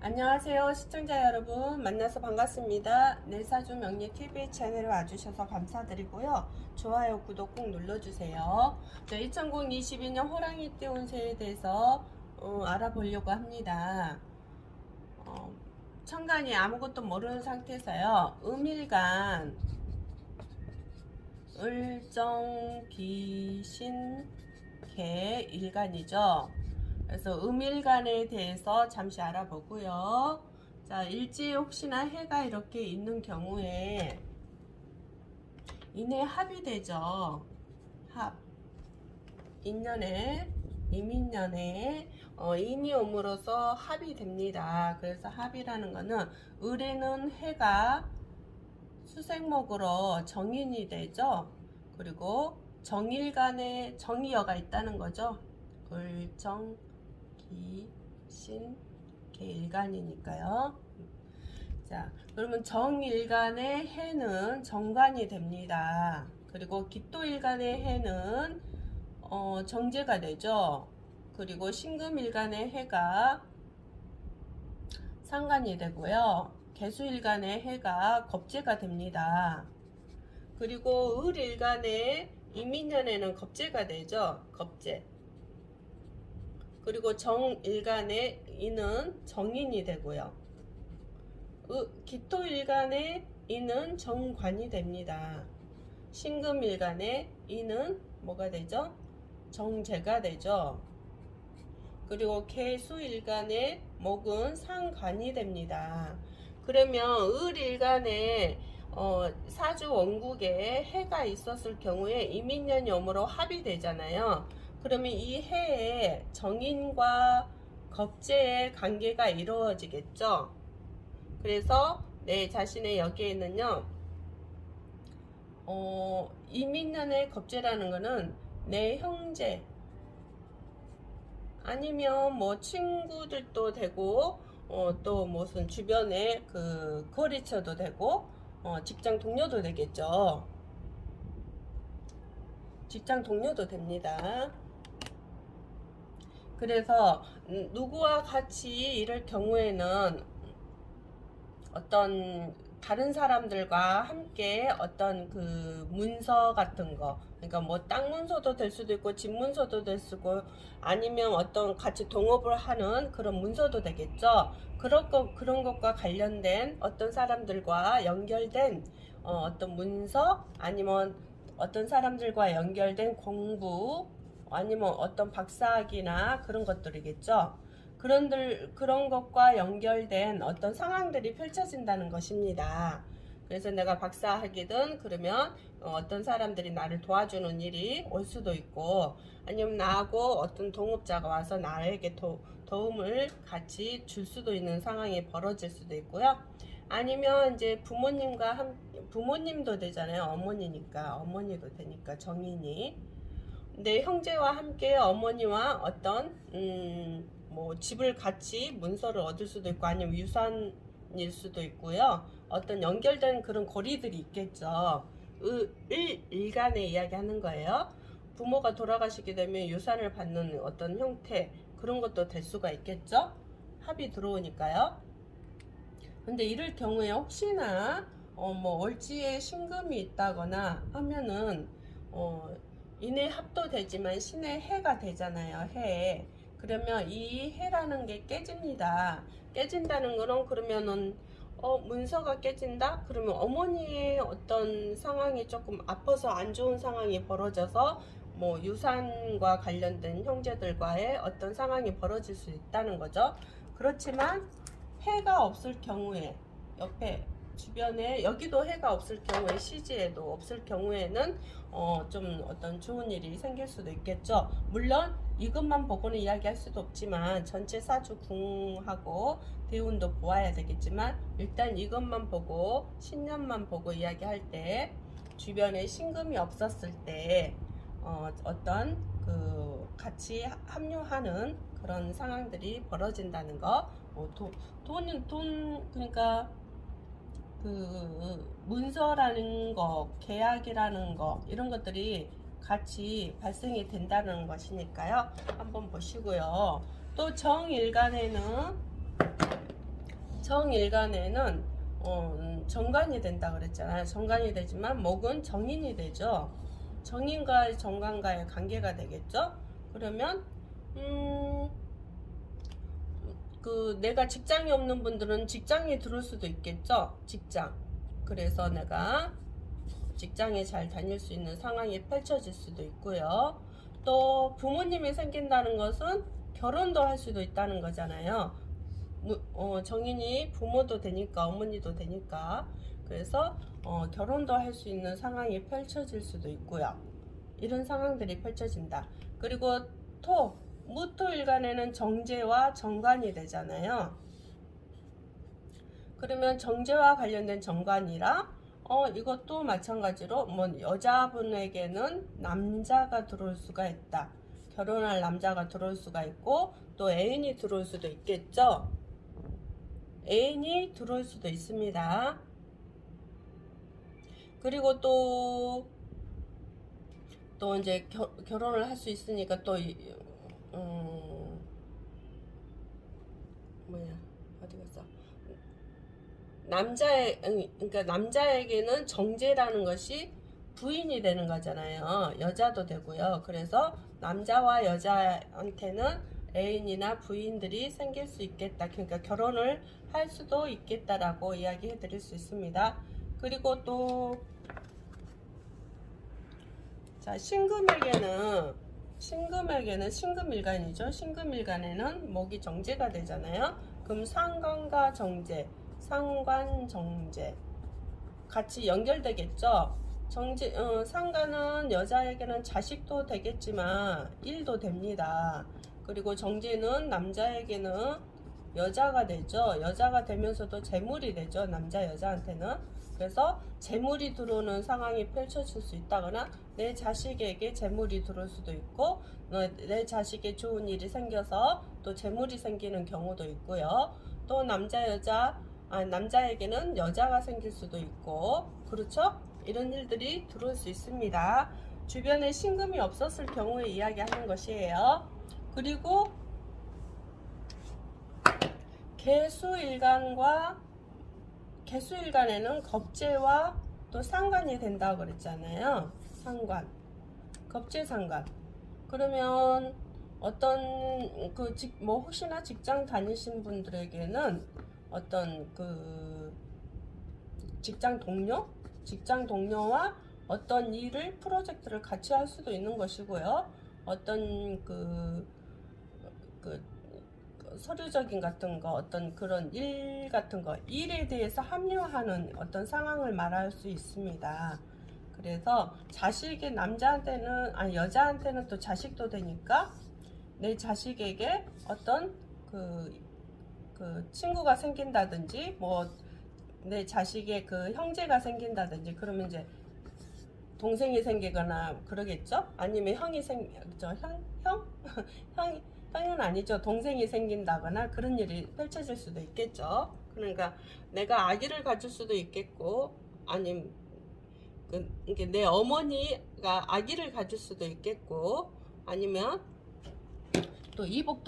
안녕하세요 시청자 여러분, 만나서 반갑습니다. 내사주 명리 TV 채널에 와주셔서 감사드리고요. 좋아요 구독 꼭 눌러주세요. 자, 2022년 호랑이띠 운세에 대해서 알아보려고 합니다. 천간이 아무것도 모르는 상태에서요, 음일간 을정기신개 일간이죠. 그래서 음일간에 대해서 잠시 알아보고요. 자, 일지에 혹시나 해가 이렇게 있는 경우에 인해 합이 되죠. 합. 인년에 이민년에 인이 옴으로써 합이 됩니다. 그래서 합이라는 거는 을에는 해가 수생목으로 정인이 되죠. 그리고 정일간에 정이여가 있다는 거죠. 을정 신, 개일간이니까요. 자, 그러면 정일간의 해는 정관이 됩니다. 그리고 기토일간의 해는 정제가 되죠. 그리고 신금일간의 해가 상관이 되고요. 개수일간의 해가 겁재가 됩니다. 그리고 을일간의 이민년에는 겁재가 되죠. 겁재. 그리고 정일간의 이는 정인이 되고요. 기토일간의 이는 정관이 됩니다. 신금일간의 이는 뭐가 되죠? 정제가 되죠. 그리고 개수일간의 목은 상관이 됩니다. 그러면 을일간에 사주 원국에 해가 있었을 경우에 이민년이 오므로 합이 되잖아요. 그러면 이 해에 정인과 겁재의 관계가 이루어지겠죠. 그래서 내 자신의 여기에는요, 이민년의 겁재라는 거는 내 형제 아니면 뭐 친구들도 되고 또 무슨 주변에 그 거래처도 되고 직장 동료도 되겠죠. 직장 동료도 됩니다. 그래서 누구와 같이 이럴 경우에는 어떤 다른 사람들과 함께 어떤 그 문서 같은 거, 그러니까 뭐 땅 문서도 될 수도 있고 집 문서도 될 수도 있고 아니면 어떤 같이 동업을 하는 그런 문서도 되겠죠. 그런 것과 관련된 어떤 사람들과 연결된 어떤 문서, 아니면 어떤 사람들과 연결된 공부, 아니면 어떤 박사학위나 그런 것들이겠죠. 그런 것과 연결된 어떤 상황들이 펼쳐진다는 것입니다. 그래서 내가 박사학위든 그러면 어떤 사람들이 나를 도와주는 일이 올 수도 있고, 아니면 나하고 어떤 동업자가 와서 나에게 도움을 같이 줄 수도 있는 상황이 벌어질 수도 있고요. 아니면 이제 부모님도 되잖아요. 어머니니까, 어머니도 되니까 정인이. 내 형제와 함께 어머니와 어떤 뭐 집을 같이 문서를 얻을 수도 있고 아니면 유산일 수도 있고요. 어떤 연결된 그런 고리들이 있겠죠. 일간의 이야기하는 거예요. 부모가 돌아가시게 되면 유산을 받는 어떤 형태, 그런 것도 될 수가 있겠죠. 합이 들어오니까요. 근데 이럴 경우에 혹시나 뭐 월지에 신금이 있다거나 하면은 인의 합도 되지만 신의 해가 되잖아요. 해. 그러면 이 해라는 게 깨집니다. 깨진다는 거는 그러면은 문서가 깨진다? 그러면 어머니의 어떤 상황이 조금 아파서 안 좋은 상황이 벌어져서 뭐 유산과 관련된 형제들과의 어떤 상황이 벌어질 수 있다는 거죠. 그렇지만 해가 없을 경우에, 옆에 주변에 여기도 해가 없을 경우에, 시지에도 없을 경우에는 좀 어떤 좋은 일이 생길 수도 있겠죠. 물론 이것만 보고는 이야기할 수도 없지만 전체 사주 궁하고 대운도 보아야 되겠지만, 일단 이것만 보고 신년만 보고 이야기할 때 주변에 신금이 없었을 때 어떤 그 같이 합류하는 그런 상황들이 벌어진다는 거. 돈 그러니까 그 문서라는 거, 계약이라는 거, 이런 것들이 같이 발생이 된다는 것이니까요. 한번 보시고요. 또 정일간에는 정일간에는 정관이 된다 그랬잖아요. 정관이 되지만 목은 정인이 되죠. 정인과 정관과의 관계가 되겠죠. 그러면 내가 직장이 없는 분들은 직장에 들어올 수도 있겠죠. 직장. 그래서 내가 직장에 잘 다닐 수 있는 상황이 펼쳐질 수도 있고요. 또 부모님이 생긴다는 것은 결혼도 할 수도 있다는 거잖아요. 정인이 부모도 되니까, 어머니도 되니까. 그래서 결혼도 할 수 있는 상황이 펼쳐질 수도 있고요. 이런 상황들이 펼쳐진다. 그리고 무토일간에는 정제와 정관이 되잖아요. 그러면 정제와 관련된 정관이라 이것도 마찬가지로 여자분에게는 남자가 들어올 수가 있다. 결혼할 남자가 들어올 수가 있고 또 애인이 들어올 수도 있겠죠. 애인이 들어올 수도 있습니다. 그리고 또 이제 결혼을 할 수 있으니까 또 어디 갔어? 그러니까 남자에게는 정제라는 것이 부인이 되는 거잖아요. 여자도 되고요. 그래서 남자와 여자한테는 애인이나 부인들이 생길 수 있겠다. 그러니까 결혼을 할 수도 있겠다라고 이야기해 드릴 수 있습니다. 그리고 또 신금일간이죠. 신금일간에는 목이 정제가 되잖아요. 그럼 상관과 정제, 상관정제 같이 연결되겠죠. 상관은 여자에게는 자식도 되겠지만 일도 됩니다. 그리고 정제는 남자에게는 여자가 되죠. 여자가 되면서도 재물이 되죠. 남자 여자한테는. 그래서 재물이 들어오는 상황이 펼쳐질 수 있다거나 내 자식에게 재물이 들어올 수도 있고 내 자식에 좋은 일이 생겨서 또 재물이 생기는 경우도 있고요. 또 남자에게는 여자가 생길 수도 있고 그렇죠? 이런 일들이 들어올 수 있습니다. 주변에 신금이 없었을 경우에 이야기하는 것이에요. 그리고 개수일간에는 겁재와 또 상관이 된다고 그랬잖아요. 상관, 겁재상관. 그러면 혹시나 직장 다니신 분들에게는 직장 동료와 어떤 일을 프로젝트를 같이 할 수도 있는 것이고요. 서류적인 같은 거, 그런 일 같은 거, 일에 대해서 합류하는 어떤 상황을 말할 수 있습니다. 그래서 여자한테는 또 자식도 되니까 내 자식에게 친구가 생긴다든지 내 자식의 형제가 생긴다든지 그러면 이제 동생이 생기거나 그러겠죠. 아니면 형은 아니죠. 동생이 생긴다거나 그런 일이 펼쳐질 수도 있겠죠. 그러니까 내가 아기를 가질 수도 있겠고 아니면 이게 내 어머니가 아기를 가질 수도 있겠고 아니면 또 이복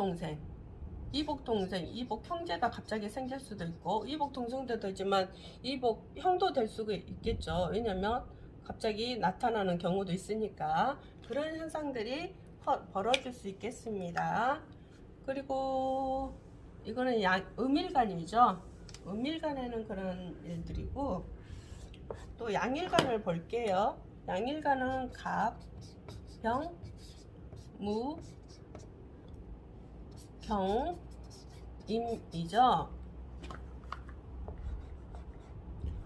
형제가 갑자기 생길 수도 있고 이복 동생도 되지만 이복 형도 될 수가 있겠죠. 왜냐면 갑자기 나타나는 경우도 있으니까 그런 현상들이 벌어질 수 있겠습니다. 그리고 이거는 음일간이죠. 음일간에는 그런 일들이고 또 양일간을 볼게요. 양일간은 갑, 병, 무, 경, 임이죠.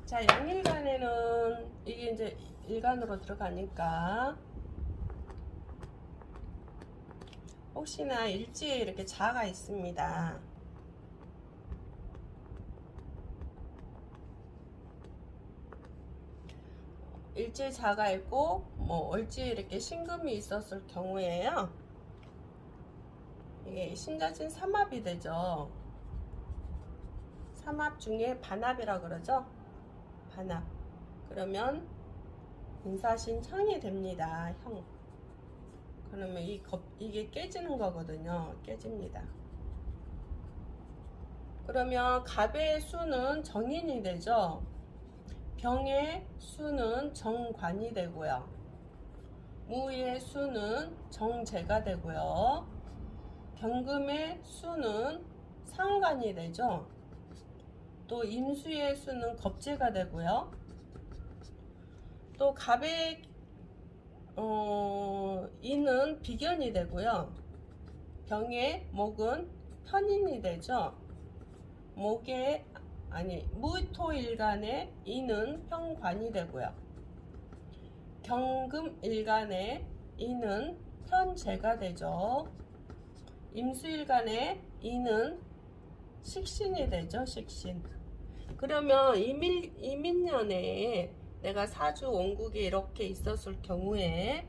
자, 양일간에는 이게 이제 일간으로 들어가니까 혹시나 일지에 이렇게 자가 있습니다. 일지에 자가 있고 월지에 이렇게 신금이 있었을 경우에요. 이게 신자진 삼합이 되죠. 삼합 중에 반합이라 그러죠. 반합. 그러면 인사신 형이 됩니다. 형. 그러면 이게 깨지는 거거든요. 깨집니다. 그러면 갑의 수는 정인이 되죠. 병의 수는 정관이 되고요. 무의 수는 정제가 되고요. 경금의 수는 상관이 되죠. 또 임수의 수는 겁재가 되고요. 또 갑의 이는 비견이 되고요. 병의 목은 편인이 되죠. 무토일간의 이는 편관이 되고요. 경금일간의 이는 편재가 되죠. 임수일간의 이는 식신이 되죠. 식신. 그러면 이민년에 내가 사주 원국이 이렇게 있었을 경우에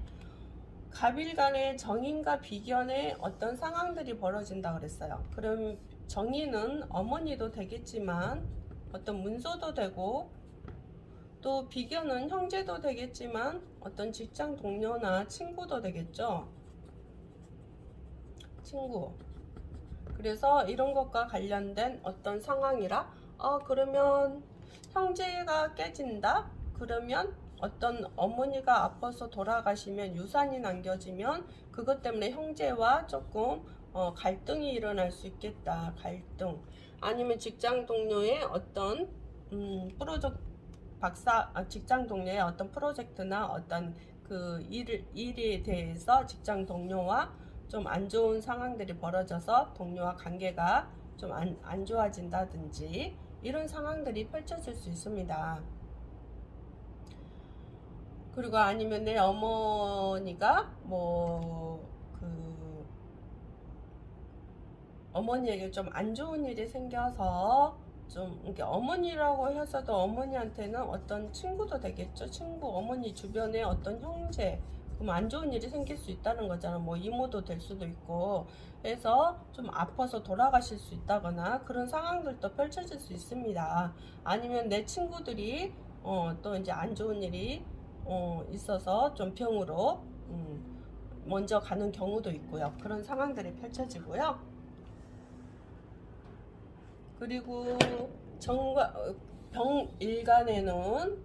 갑일간의 정인과 비견의 어떤 상황들이 벌어진다 그랬어요. 그럼 정인은 어머니도 되겠지만 어떤 문서도 되고, 또 비견은 형제도 되겠지만 어떤 직장 동료나 친구도 되겠죠. 친구. 그래서 이런 것과 관련된 어떤 상황이라, 그러면 형제가 깨진다? 그러면 어떤 어머니가 아파서 돌아가시면 유산이 남겨지면 그것 때문에 형제와 조금 갈등이 일어날 수 있겠다. 갈등. 아니면 직장 동료의 어떤 직장 동료의 어떤 프로젝트나 어떤 그 일에 대해서 직장 동료와 좀 안 좋은 상황들이 벌어져서 동료와 관계가 좀 안 좋아진다든지 이런 상황들이 펼쳐질 수 있습니다. 그리고 아니면 내 어머니가 어머니에게 좀 안 좋은 일이 생겨서 좀 이렇게 어머니라고 해서도 어머니한테는 어떤 친구도 되겠죠. 친구, 어머니 주변에 어떤 형제, 그럼 안 좋은 일이 생길 수 있다는 거잖아. 이모도 될 수도 있고 해서 좀 아파서 돌아가실 수 있다거나 그런 상황들도 펼쳐질 수 있습니다. 아니면 내 친구들이 또 이제 안 좋은 일이 있어서 좀 병으로 먼저 가는 경우도 있고요. 그런 상황들이 펼쳐지고요. 그리고 병일간에는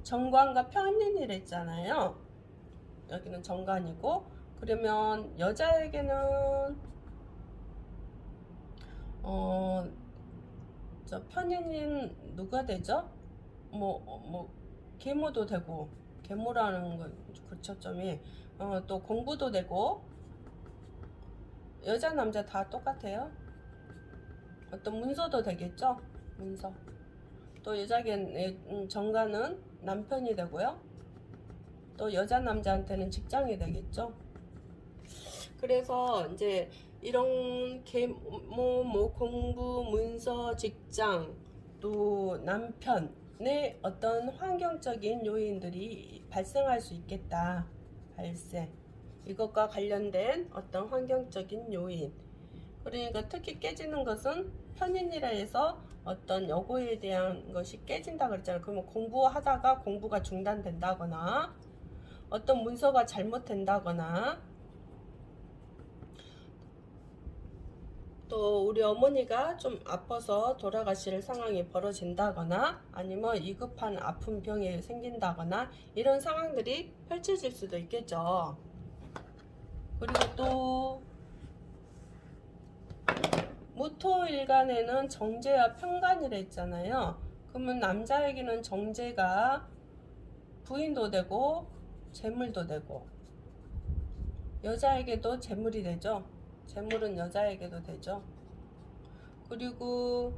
정관과 편인이라 했잖아요. 여기는 정관이고, 그러면 여자에게는 편인인 누가 되죠? 계모도 되고, 계모라는 건 그초점이 또 공부도 되고, 여자 남자 다 똑같아요. 어떤 문서도 되겠죠. 문서. 또 여자에게는 정관은 남편이 되고요. 또 여자 남자한테는 직장이 되겠죠. 그래서 이제 이런 공부, 문서, 직장, 또 남편의 어떤 환경적인 요인들이 발생할 수 있겠다. 발생. 이것과 관련된 어떤 환경적인 요인. 그러니까 특히 깨지는 것은 편인이라 해서 어떤 여고에 대한 것이 깨진다 그랬잖아요. 그러면 공부하다가 공부가 중단된다거나 어떤 문서가 잘못된다거나 또 우리 어머니가 좀 아파서 돌아가실 상황이 벌어진다거나 아니면 위급한 아픈 병이 생긴다거나 이런 상황들이 펼쳐질 수도 있겠죠. 그리고 또 무토일간에는 정제와 편관이라 했잖아요. 그러면 남자에게는 정제가 부인도 되고 재물도 되고, 여자에게도 재물이 되죠. 재물은 여자에게도 되죠. 그리고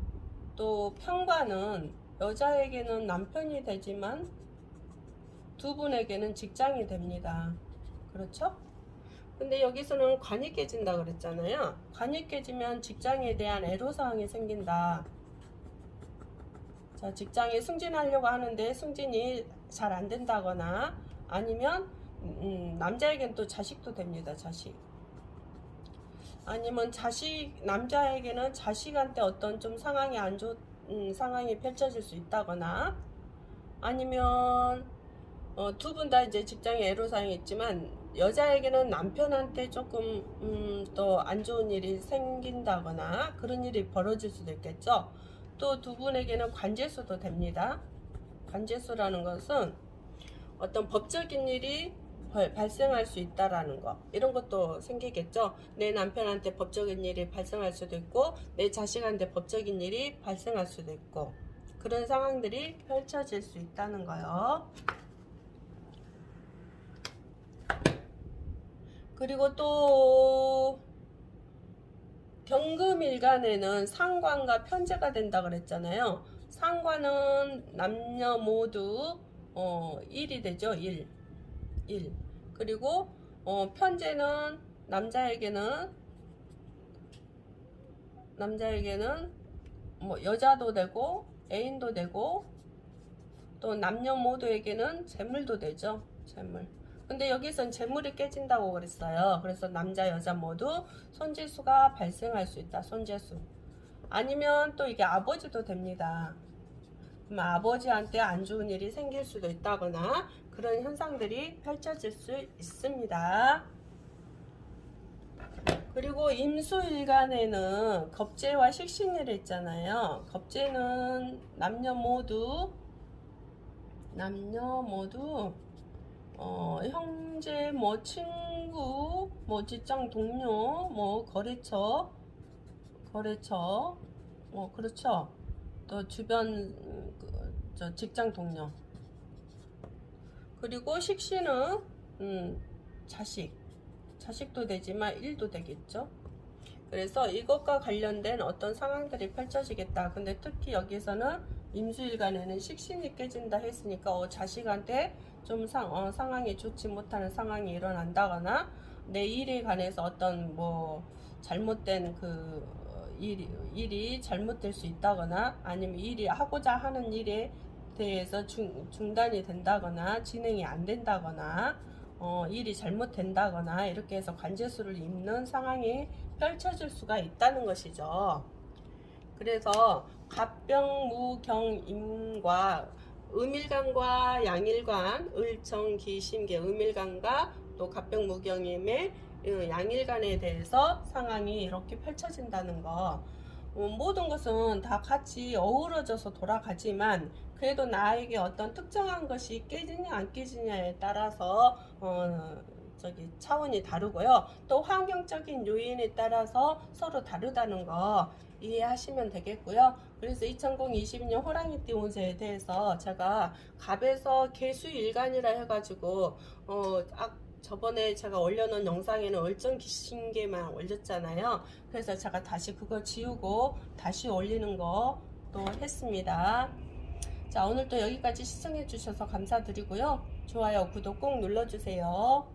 또 편관은 여자에게는 남편이 되지만 두 분에게는 직장이 됩니다. 그렇죠? 근데 여기서는 관이 깨진다 그랬잖아요. 관이 깨지면 직장에 대한 애로사항이 생긴다. 자, 직장에 승진하려고 하는데 승진이 잘 안 된다거나 아니면 남자에겐 또 자식도 됩니다. 자식. 아니면 남자에게는 자식한테 어떤 좀 상황이 안 좋은 상황이 펼쳐질 수 있다거나 아니면 두 분 다 이제 직장에 애로사항이 있지만 여자에게는 남편한테 조금 또 안 좋은 일이 생긴다거나 그런 일이 벌어질 수도 있겠죠. 또 두 분에게는 관제수도 됩니다. 관제수라는 것은 어떤 법적인 일이 발생할 수 있다라는 거, 이런 것도 생기겠죠. 내 남편한테 법적인 일이 발생할 수도 있고 내 자식한테 법적인 일이 발생할 수도 있고 그런 상황들이 펼쳐질 수 있다는 거요. 그리고 또 경금일간에는 상관과 편제가 된다 그랬잖아요. 상관은 남녀 모두 1이 되죠. 1. 그리고 편제는 남자에게는 뭐 여자도 되고 애인도 되고 또 남녀 모두에게는 재물도 되죠. 재물. 근데 여기선 재물이 깨진다고 그랬어요. 그래서 남자 여자 모두 손재수가 발생할 수 있다. 손재수. 아니면 또 이게 아버지도 됩니다. 그럼 아버지한테 안 좋은 일이 생길 수도 있다거나 그런 현상들이 펼쳐질 수 있습니다. 그리고 임수일간에는 겁재와 식신일이 있잖아요. 겁재는 남녀 모두 형제, 뭐 친구, 뭐 직장 동료, 뭐 거래처, 뭐 그렇죠. 또 주변 저 직장 동료. 그리고 식신은 자식도 되지만 일도 되겠죠. 그래서 이것과 관련된 어떤 상황들이 펼쳐지겠다. 근데 특히 여기서는 임수일간에는 식신이 깨진다 했으니까 자식한테 좀 상황이 좋지 못하는 상황이 일어난다거나 내 일에 관해서 어떤 뭐 잘못된 그 일이 잘못될 수 있다거나 아니면 일이 하고자 하는 일에 대해서 중단이 된다거나 진행이 안 된다거나 일이 잘못된다거나 이렇게 해서 관제수를 입는 상황이 펼쳐질 수가 있다는 것이죠. 그래서 갑병무경임과 음일간과 양일간, 을정기신계 음일간과 또 갑병무경임의 양일간에 대해서 상황이 이렇게 펼쳐진다는 거. 모든 것은 다 같이 어우러져서 돌아가지만 그래도 나에게 어떤 특정한 것이 깨지냐 안 깨지냐에 따라서 차원이 다르고요. 또 환경적인 요인에 따라서 서로 다르다는 거 이해하시면 되겠고요. 그래서 2022년 호랑이띠 운세에 대해서 제가 갑에서 개수일간이라 해가지고 저번에 제가 올려놓은 영상에는 을정기신계만 올렸잖아요. 그래서 제가 다시 그거 지우고 다시 올리는 거 또 했습니다. 자, 오늘도 여기까지 시청해 주셔서 감사드리고요. 좋아요, 구독 꼭 눌러주세요.